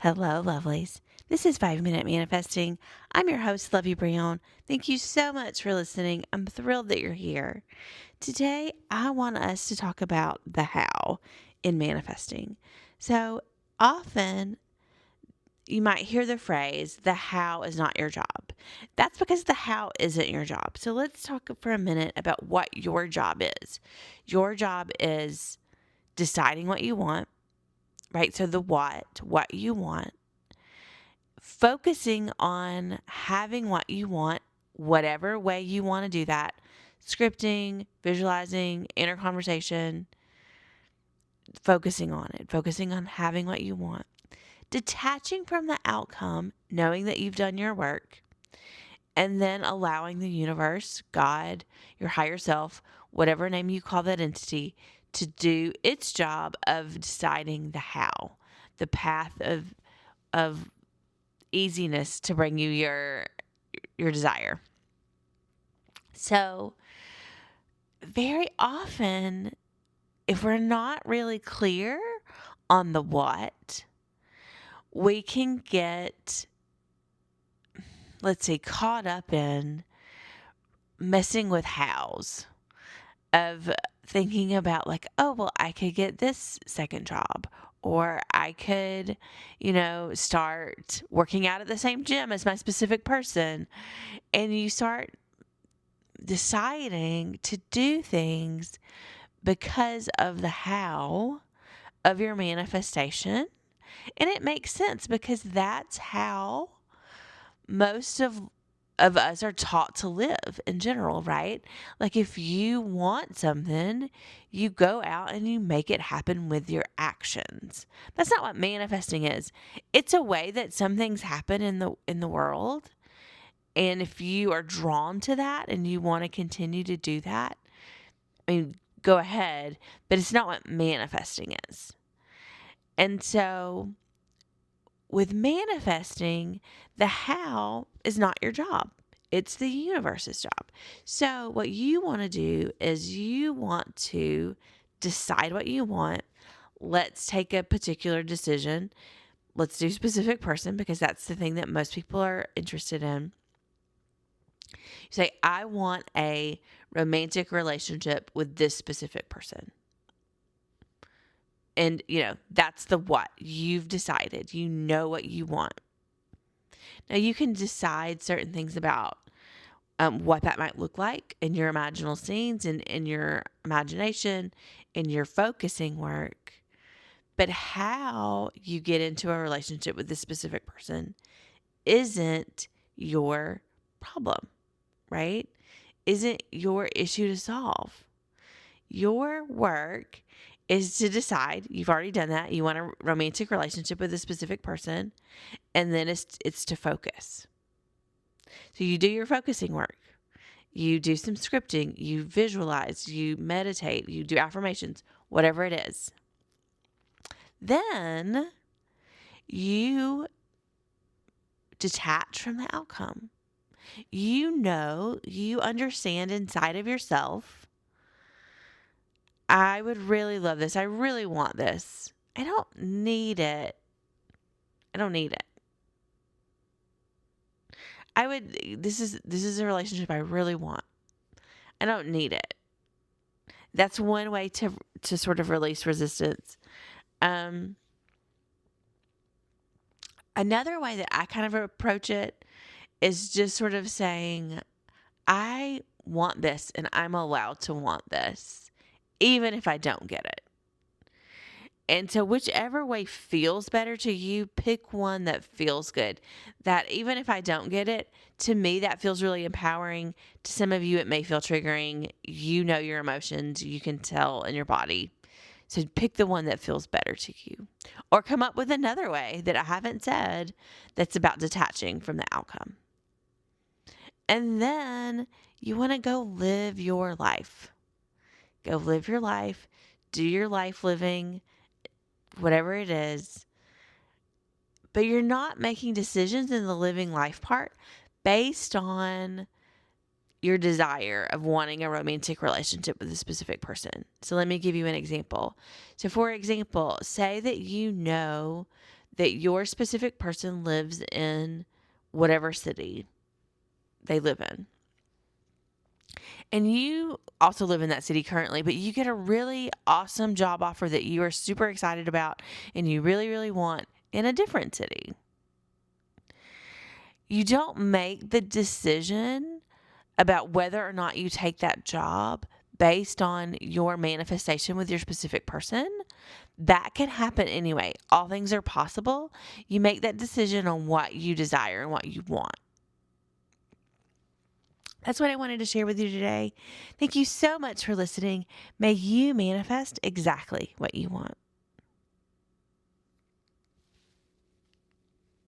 Hello, lovelies. This is 5 Minute Manifesting. I'm your host, Lovey Brown. Thank you so much for listening. I'm thrilled that you're here. Today, I want us to talk about the how in manifesting. So, often you might hear the phrase, the how is not your job. That's because the how isn't your job. So, let's talk for a minute about what your job is. Your job is deciding what you want, right? So, the what you want, focusing on having what you want, whatever way you want to do that, scripting, visualizing, inner conversation, focusing on having what you want, detaching from the outcome, knowing that you've done your work, and then allowing the universe, God, your higher self, whatever name you call that entity, to do its job of deciding the how, the path of easiness to bring you your desire. So, very often, if we're not really clear on the what, we can get, let's say, caught up in messing with hows of thinking about, like, oh, well, I could get this second job, or I could, start working out at the same gym as my specific person. And you start deciding to do things because of the how of your manifestation. And it makes sense because that's how most of us are taught to live in general, right? Like if you want something, you go out and you make it happen with your actions. That's not what manifesting is. It's a way that some things happen in the world. And if you are drawn to that and you want to continue to do that, I mean, go ahead, but it's not what manifesting is. And so with manifesting, the how is not your job. It's the universe's job. So what you want to do is you want to decide what you want. Let's take a particular decision. Let's do specific person because that's the thing that most people are interested in. You say, I want a romantic relationship with this specific person. And, that's the what. You've decided. You know what you want. Now, you can decide certain things about what that might look like in your imaginal scenes and in your imagination, in your focusing work. But how you get into a relationship with this specific person isn't your problem, right? Isn't your issue to solve. Your work is to decide, you've already done that, you want a romantic relationship with a specific person, and then it's to focus. So you do your focusing work. You do some scripting, you visualize, you meditate, you do affirmations, whatever it is. Then you detach from the outcome. You understand inside of yourself, I would really love this. I really want this. I don't need it. I don't need it. This is a relationship I really want. I don't need it. That's one way to sort of release resistance. Another way that I kind of approach it is just sort of saying, I want this and I'm allowed to want this, even if I don't get it. And so whichever way feels better to you, pick one that feels good. That even if I don't get it, to me, that feels really empowering. To some of you, it may feel triggering. You know your emotions. You can tell in your body. So pick the one that feels better to you. Or come up with another way that I haven't said that's about detaching from the outcome. And then you want to go live your life. Go live your life. Do your life living, whatever it is. But you're not making decisions in the living life part based on your desire of wanting a romantic relationship with a specific person. So let me give you an example. So for example, say that you know that your specific person lives in whatever city they live in. And you also live in that city currently, but you get a really awesome job offer that you are super excited about and you really, really want in a different city. You don't make the decision about whether or not you take that job based on your manifestation with your specific person. That can happen anyway. All things are possible. You make that decision on what you desire and what you want. That's what I wanted to share with you today. Thank you so much for listening. May you manifest exactly what you want.